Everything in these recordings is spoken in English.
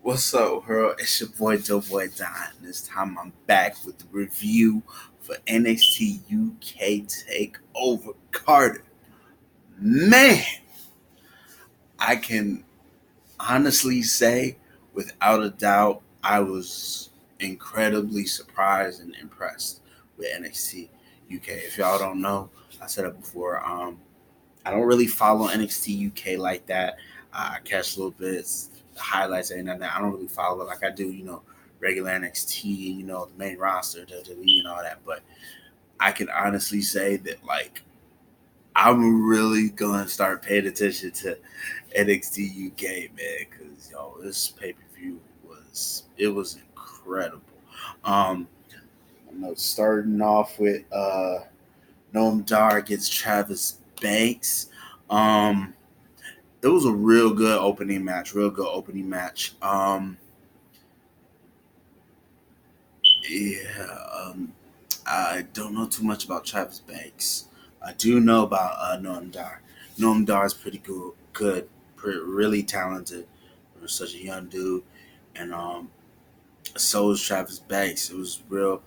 What's up, world? It's your boy Doughboy Don. This time I'm back with the review for NXT UK Takeover Cardiff. Man, I can honestly say, without a doubt, I was incredibly surprised and impressed with NXT UK. If y'all don't know, I said it before. I don't really follow NXT UK like that. I catch little bits, the highlights, and that. I don't really follow it like I do, regular NXT, the main roster, WWE, and all that. But I can honestly say that, like, I'm really gonna start paying attention to NXT UK, man, because this pay per view was incredible. Um, Starting off with Noam Dar against Travis Banks. Um, it was a real good opening match. Real good opening match. Yeah. I don't know too much about Travis Banks. I do know about Noam Dar. Noam Dar is pretty really talented for such a young dude, and so is Travis Banks. It was real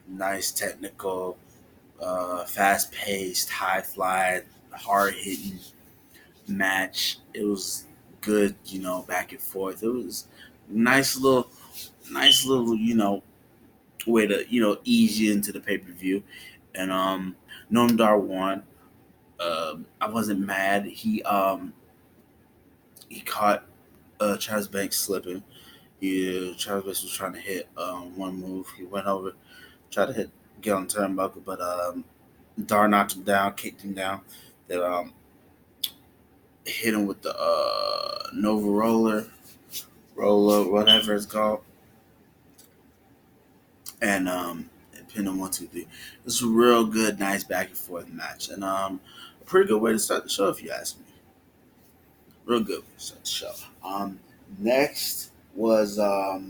nice, technical, fast paced, high flying, hard hitting match. It was good, back and forth. It was nice nice little, way to, ease you into the pay per view. And Noam Dar won. I wasn't mad. He caught Travis Banks slipping. Travis Banks was trying to hit one move. He went over, tried to get on the turnbuckle, but Dar knocked him down, kicked him down. Then hit him with the Nova roller, whatever it's called, and pinned him 1, 2, 3. This was a real good, nice back and forth match, and a pretty good way to start the show, if you ask me. Real good way to start the show. Next was a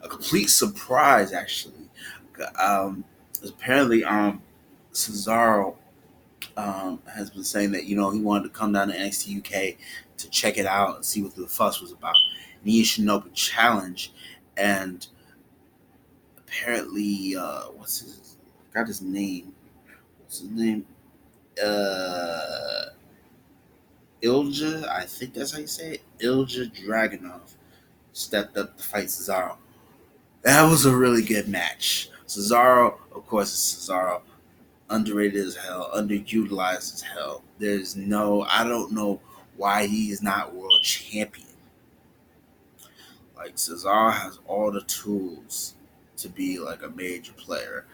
complete surprise, actually. Apparently, Cesaro has been saying that he wanted to come down to NXT UK to check it out and see what the fuss was about. And he issued an open challenge, and apparently, got his name? What's his name? Uh, Ilja, I think that's how you say it. Ilja Dragunov stepped up to fight Cesaro. That was a really good match. Cesaro, of course, is Cesaro. Underrated as hell, underutilized as hell. I don't know why he is not world champion. Like, Cesaro has all the tools to be like a major player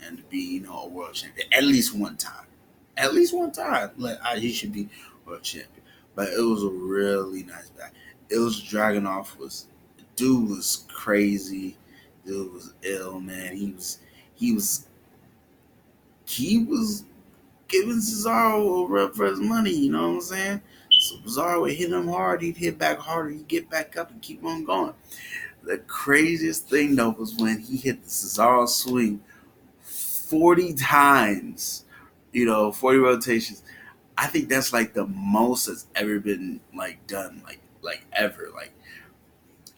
and to be, a world champion at least one time. At least one time, he should be world champion. But it was a really nice match. It was Dragunov dude was crazy. Dude was ill, man. He was he was giving Cesaro a run for his money, you know what I'm saying? So Cesaro would hit him hard, he'd hit back harder, he'd get back up and keep on going. The craziest thing though was when he hit the Cesaro swing 40 times, 40 rotations. I think that's like the most that's ever been like done, like ever.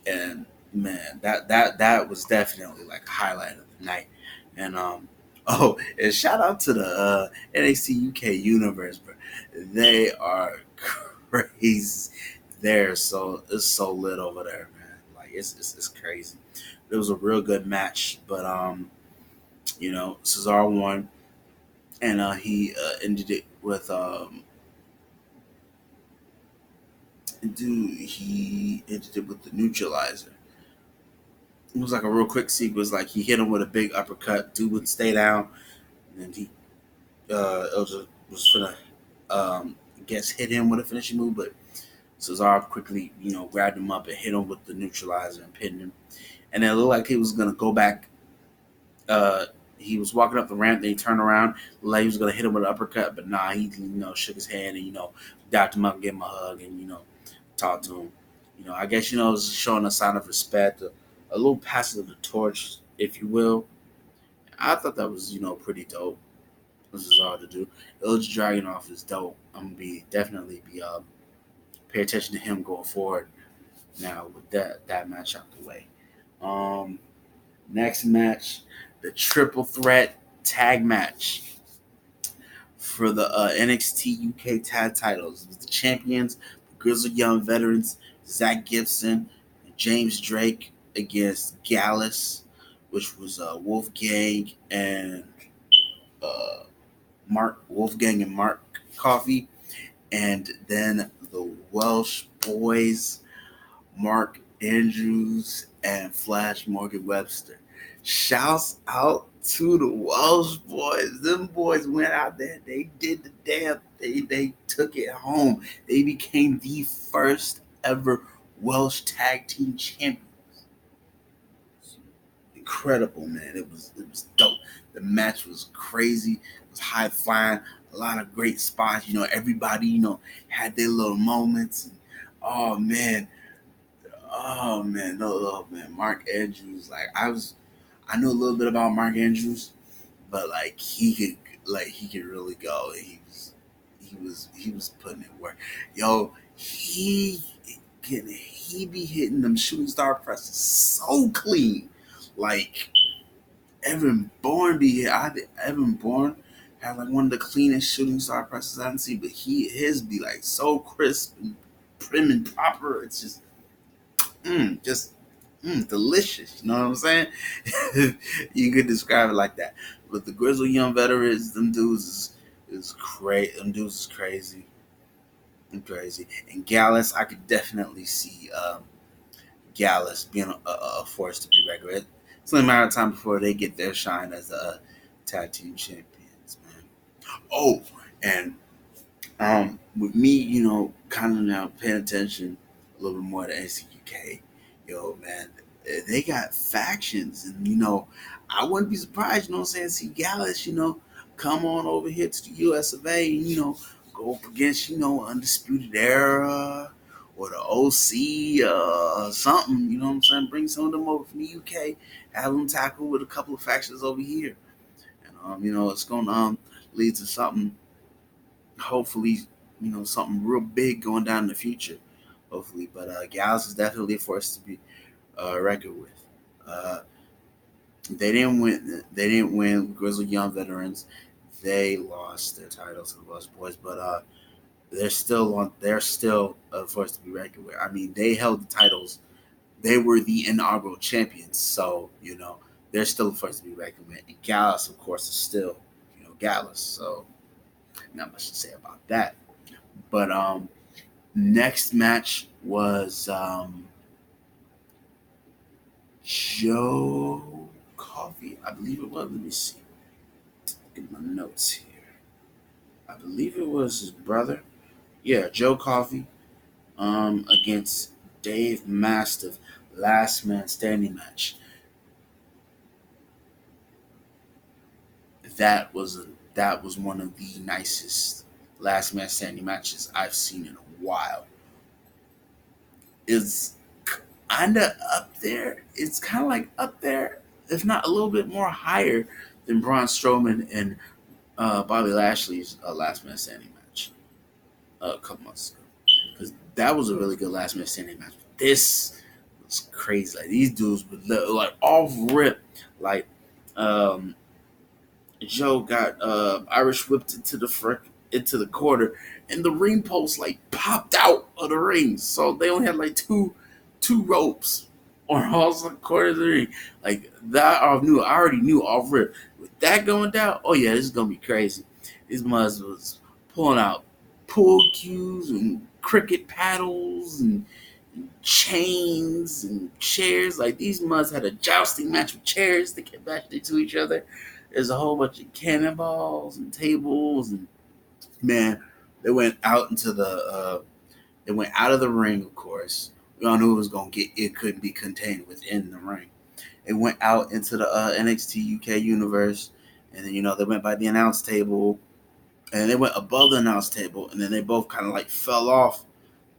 And man, that was definitely like a highlight of the night. And and shout out to the NXT UK universe, bro. They are crazy. It's so lit over there, man. Like it's crazy. It was a real good match, but Cesaro won, and he ended it with he ended it with the neutralizer. It was like a real quick sequence. Like, he hit him with a big uppercut. Dude would stay down, and then Elja was gonna hit him with a finishing move, but Cesaro quickly grabbed him up and hit him with the neutralizer and pinned him. And it looked like he was gonna go back. He was walking up the ramp, then he turned around, like he was gonna hit him with an uppercut, but nah, he shook his hand and dapped him up, and gave him a hug, and talked to him. I guess it was showing a sign of respect, a little passing of the torch, if you will. I thought that was pretty dope. This is hard to do. Ilja Dragunov is dope. I'm gonna definitely be pay attention to him going forward. Now with that match out the way, um, next match, the triple threat tag match for the NXT UK tag titles. It was the champions, the Grizzled Young Veterans, Zach Gibson, and James Drake against Gallus, which was Wolfgang and uh, Mark Coffey, and then the Welsh boys, Mark Andrews and Flash Morgan Webster. Shouts out to the Welsh boys. Them boys went out there. They did the damn. They took it home. They became the first ever Welsh tag team champion. Incredible, man. It was dope. The match was crazy. It was high flying. A lot of great spots. Everybody had their little moments. And, oh man, oh man, Mark Andrews. I know a little bit about Mark Andrews, but he could really go. He was putting in work. Yo, he be hitting them shooting star presses so clean. Like Evan Bourne Evan Bourne had like one of the cleanest shooting star presses I haven't seen, but his be like so crisp and prim and proper. It's just delicious. You know what I'm saying? You could describe it like that. But the Grizzly Young Veterans, them dudes is crazy. Them dudes is crazy and crazy. And Gallus, I could definitely see Gallus being a force to be reckoned with. It's only a matter of time before they get their shine as tag team champions, man. Oh, and with me, kind of now paying attention a little bit more to NCUK, yo, man, they got factions, and I wouldn't be surprised, what I'm saying, see Gallus, come on over here to the US of A, and go up against, Undisputed Era or the OC, something, what I'm saying, bring some of them over from the UK, have them tackle with a couple of factions over here, and it's gonna lead to something, hopefully, something real big going down in the future, hopefully. But Gallus is definitely a force to be reckoned with. Uh, they didn't win. They didn't win. Grizzled Young Veterans. They lost their titles to the Welsh Boys, but they're still on. They're still a force to be reckoned with. I mean, they held the titles. They were the inaugural champions, so they're still a force to be reckoned with. And Gallus, of course, is still Gallus. So not much to say about that. But next match was Joe Coffey, I believe it was. Let me see. Get my notes here. I believe it was his brother. Yeah, Joe Coffey against Dave Mastiff. Last man standing match. That was one of the nicest last man standing matches I've seen in a while. It's kind of up there. It's kind of like up there, if not a little bit more higher than Braun Strowman and Bobby Lashley's last man standing match a couple months ago. Because that was a really good last man standing match. This was crazy. Like these dudes were like off rip. Like Joe got Irish whipped into the quarter, and the ring post like popped out of the ring. So they only had like two ropes on all quarters of the ring. Like that, I already knew off rip. With that going down, oh yeah, this is gonna be crazy. These muds was pulling out pool cues and cricket paddles and chains and chairs. Like these muds had a jousting match with chairs that kept bashing into each other. There's a whole bunch of cannonballs and tables, and man, they went out into they went out of the ring. Of course, we all knew it was gonna get. It couldn't be contained within the ring. It went out into the NXT UK universe, and then they went by the announce table, and they went above the announce table, and then they both kind of like fell off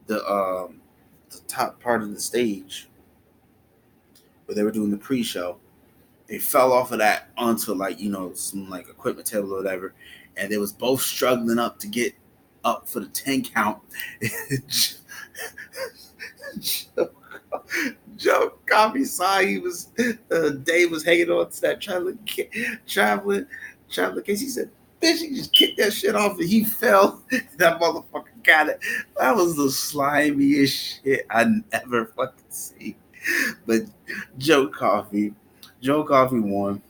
the top part of the stage where they were doing the pre-show. They fell off of that onto like some like equipment table or whatever, and they was both struggling up to get up for the 10 count. Coffee saw he was Dave was hanging on to that traveling traveling case. He said, "Bitch, he just kicked that shit off and he fell." That motherfucker got it. That was the slimiest shit I ever fucking seen. But Joe Coffee won.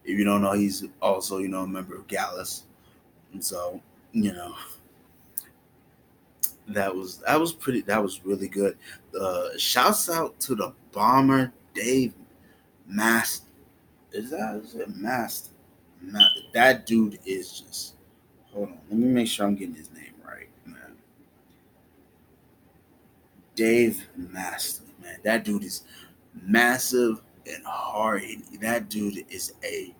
If you don't know, he's also a member of Gallus, and so you know that was really good. Shouts out to the bomber Dave Mast. Is it Mast? That dude is just. Hold on, let me make sure I'm getting his name right, man. Dave Master, man. That dude is massive and hard. That dude is a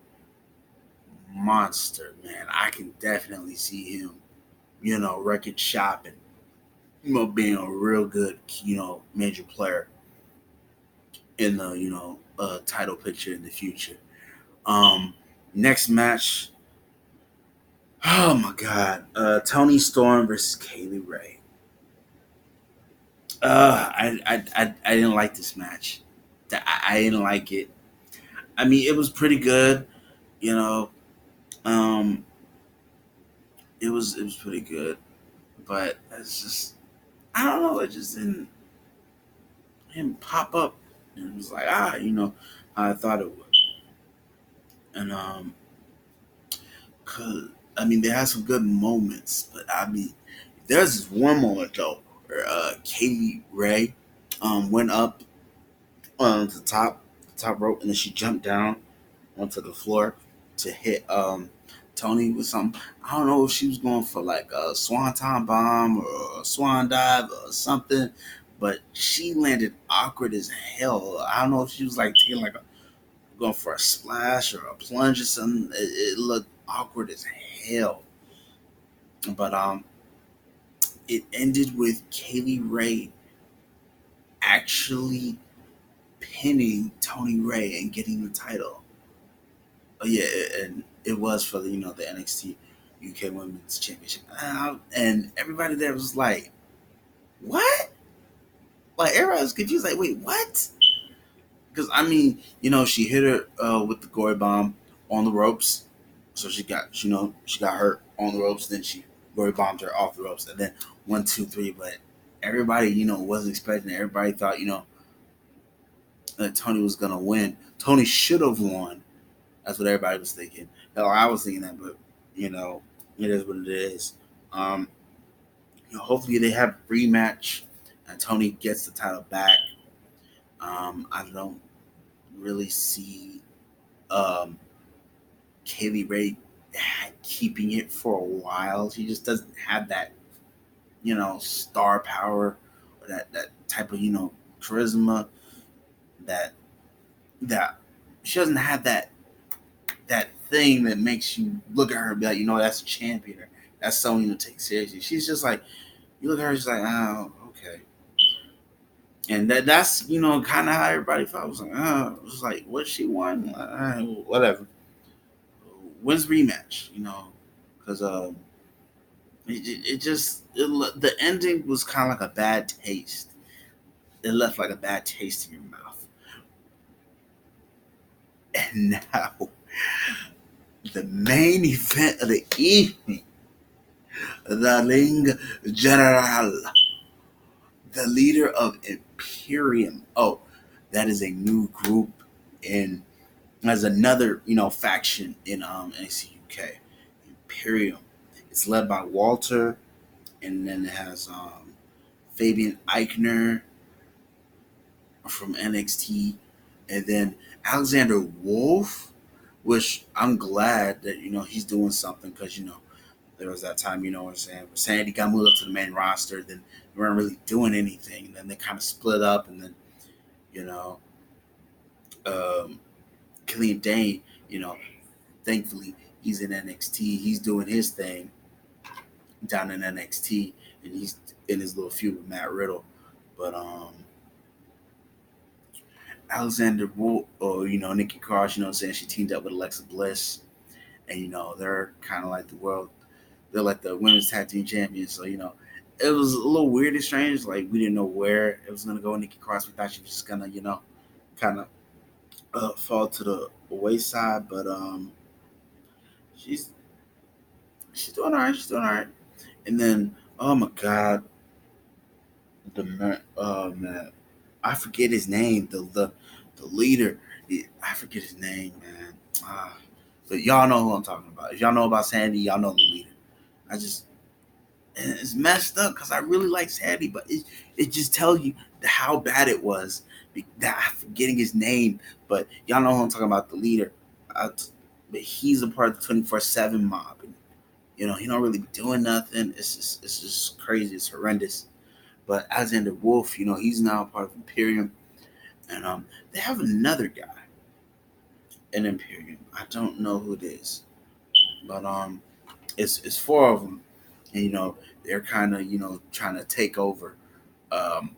monster, man. I can definitely see him, record shopping, being a real good, major player in the, title picture in the future. Um, Next match, oh my God, Tony Storm versus Kaylee Ray. I didn't like this match. I didn't like it. I mean, it was pretty good, you know. Um, it was pretty good, but it's just I don't know. It just didn't pop up, and it was like how I thought it would. And 'cause, I mean, they had some good moments, but I mean, there's this one moment though where Katie Ray went up on the top rope, and then she jumped down onto the floor to hit Tony with something. I don't know if she was going for like a swanton bomb or a swan dive or something, but she landed awkward as hell. I don't know if she was like taking like a going for a splash or a plunge or something. It looked awkward as hell. But it ended with Kaylee Ray actually pinning Tony Ray and getting the title. Oh yeah, and it was for the NXT UK Women's Championship, and everybody there was like, "What?" Like everybody was confused. Like, "Wait, what?" Because I mean, she hit her with the gory bomb on the ropes, so she got hurt on the ropes. Then she gory bombed her off the ropes, and then 1, 2, 3. But everybody wasn't expecting it. Everybody thought that Tony was gonna win. Tony should have won. That's what everybody was thinking. Hell, I was thinking that, but it is what it is. Um, Hopefully they have a rematch and Tony gets the title back. I don't really see um, Kaylee Ray keeping it for a while. She just doesn't have that, star power or that type of, charisma that that she doesn't have that thing that makes you look at her and be like, that's a champion. Or that's someone to take seriously. She's just like, you look at her, she's like, oh, okay. And that's kind of how everybody felt. I was like, oh, it was like, what she won? Whatever. When's rematch? Because the ending was kind of like a bad taste. It left like a bad taste in your mouth. And now the main event of the evening, the Ring General, the leader of Imperium. Oh, that is a new group in as another faction in NXT UK. Imperium. It's led by Walter, and then it has Fabian Eichner from NXT, and then Alexander Wolf, which I'm glad that he's doing something because there was that time where Sandy got moved up to the main roster, then they weren't really doing anything, and then they kind of split up, and then you know um, Killian Dane, thankfully he's in NXT, he's doing his thing down in NXT, and he's in his little feud with Matt Riddle, but Alexander Wolf or Nikki Cross, saying she teamed up with Alexa Bliss, and they're kind of like they're like the women's tag team champions, so it was a little weird and strange. Like we didn't know where it was gonna go. Nikki Cross, we thought she was just gonna, kind of fall to the wayside, but she's she's doing all right. She's doing all right. And then, oh my god, oh man, I forget his name. The leader, I forget his name, man. But y'all know who I'm talking about. If y'all know about Sandy, y'all know the leader. I just and it's messed up because I really like Sandy, but it just tells you how bad it was. That I'm forgetting his name, but y'all know who I'm talking about, the leader. But he's a part of the 24/7 mob, and he don't really be doing nothing. It's just crazy. It's horrendous. But Alexander Wolf, he's now part of Imperium, and they have another guy in Imperium. I don't know who it is, but it's four of them, and they're kind of trying to take over. Um,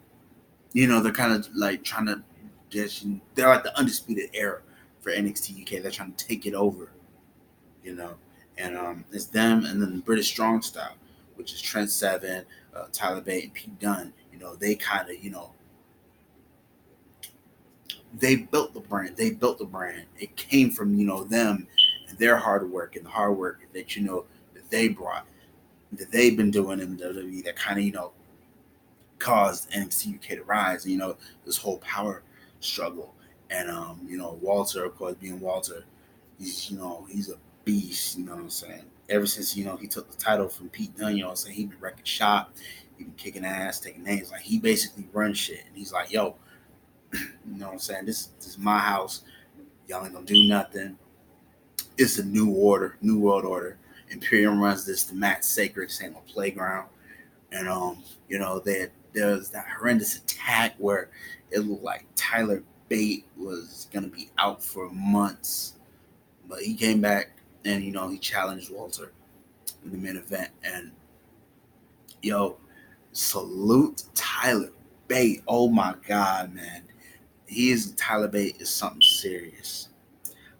they're kind of like trying to just they're like the undisputed era for NXT UK. They're trying to take it over, you know, and it's them and then the British Strong Style, which is Trent Seven, Tyler Bate, and Pete Dunne. They kind of they built the brand. They built the brand. It came from them and their hard work and the hard work that that they brought, that they've been doing in WWE, that kind of caused NXT UK to rise. This whole power struggle, and Walter, of course, being Walter, he's a beast. You know what I'm saying? Ever since he took the title from Pete Dunne, you know what I'm saying, he been wrecking shop, he been kicking ass, taking names. Like he basically runs shit, and he's like, yo, you know what I'm saying? This is my house. Y'all ain't gonna do nothing. It's a new order, new world order. Imperium runs this. The match sacred. This ain't no playground. And there's that horrendous attack where it looked like Tyler Bate was gonna be out for months, but he came back and he challenged Walter in the main event. And yo, salute Tyler Bate. Oh my god, man, Tyler Bate is something serious.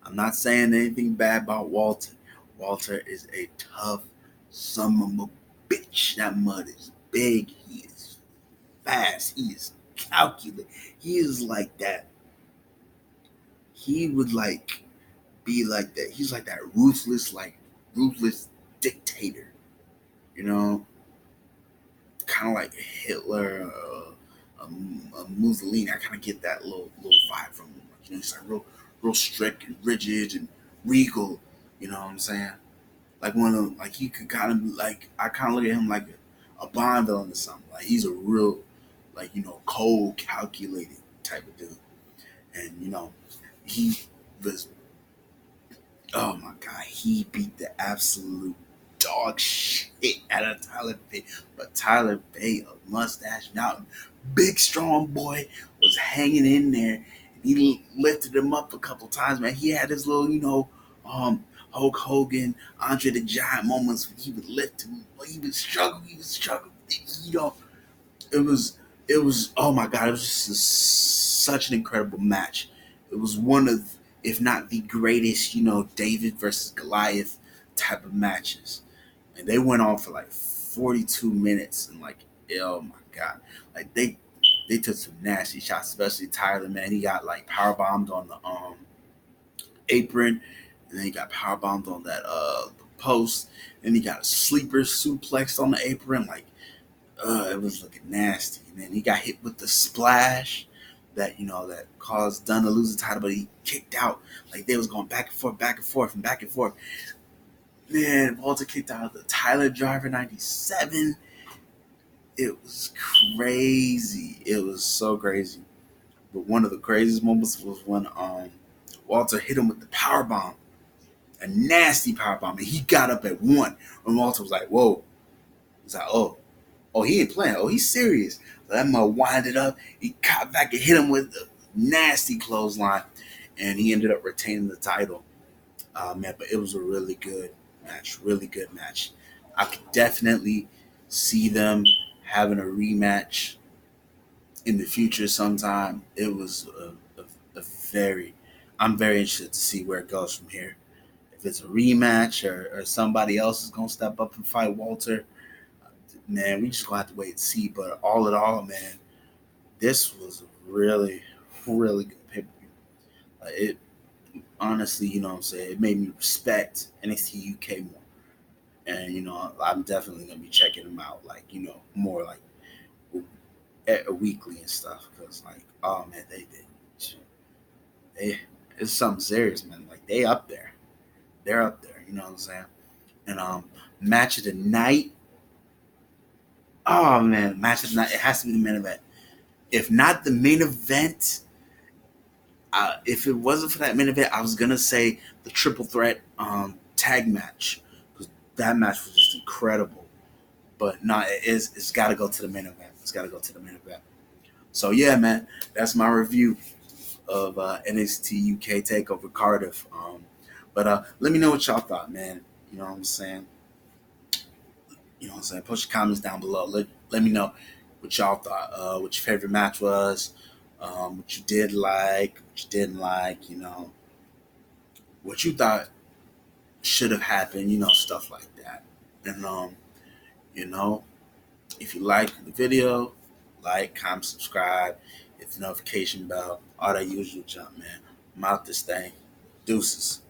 I'm not saying anything bad about Walter. Walter is a tough son of a bitch. That mud is big. He is fast. He is calculated. He is like that. He would be like that. He's like that ruthless dictator. You know, kind of like Hitler, Mussolini. I kind of get that little vibe from him. He's like real strict and rigid and regal. You know what I'm saying? Like one of like he could kind of I kind of look at him like a Bond villain or something. Like he's a real cold, calculated type of dude. And he was, oh my god, he beat the absolute dog shit out of Tyler Bate. But Tyler Bate, a mustache mountain, big strong boy, was hanging in there. He lifted him up a couple times, man. He had his little, Hulk Hogan, Andre the Giant moments when he would lift him. He would struggle. It was, oh my god, it was just such an incredible match. It was one of, if not the greatest, David versus Goliath type of matches. And they went on for like 42 minutes, and oh my god, like they took some nasty shots, especially Tyler, man. He got power bombed on the apron, and then he got power bombed on that post, and he got a sleeper suplex on the apron. It was looking nasty. And then he got hit with the splash that caused Dunn to lose the title, but he kicked out. Like they was going back and forth, back and forth, and back and forth. Man, Walter kicked out of the Tyler Driver 97. It was crazy. It was so crazy. But one of the craziest moments was when Walter hit him with the power bomb, a nasty power bomb, and he got up at one. And Walter was like, "Whoa!" He's like, "Oh, he ain't playing. Oh, he's serious." So that mother winded up. He caught back and hit him with a nasty clothesline, and he ended up retaining the title. Man, but it was a really good match. Really good match. I could definitely see them having a rematch in the future sometime. It was a very, I'm very interested to see where it goes from here. If it's a rematch or somebody else is going to step up and fight Walter, man, we just gonna have to wait and see. But all in all, man, this was a really, really good pay per view. It honestly, you know what I'm saying, it made me respect NXT UK more. And I'm definitely gonna be checking them out, like more like weekly and stuff. Because like, oh man, they it's something serious, man. Like they're up there. You know what I'm saying? And match of the night. Oh man, match of the night. It has to be the main event. If not the main event, if it wasn't for that main event, I was gonna say the triple threat tag match, because that match was just incredible. But no, it's got to go to the main event. It's got to go to the main event. So yeah, man, that's my review of NXT UK Takeover Cardiff. But let me know what y'all thought, man. You know what I'm saying? You know what I'm saying? Post your comments down below. Let me know what y'all thought. What your favorite match was. What you did like. What you didn't like. What you thought should have happened. Stuff like that. And you know, if you like the video, like, comment, subscribe, hit the notification bell, all that usual junk, man. I'm out this thing. Deuces.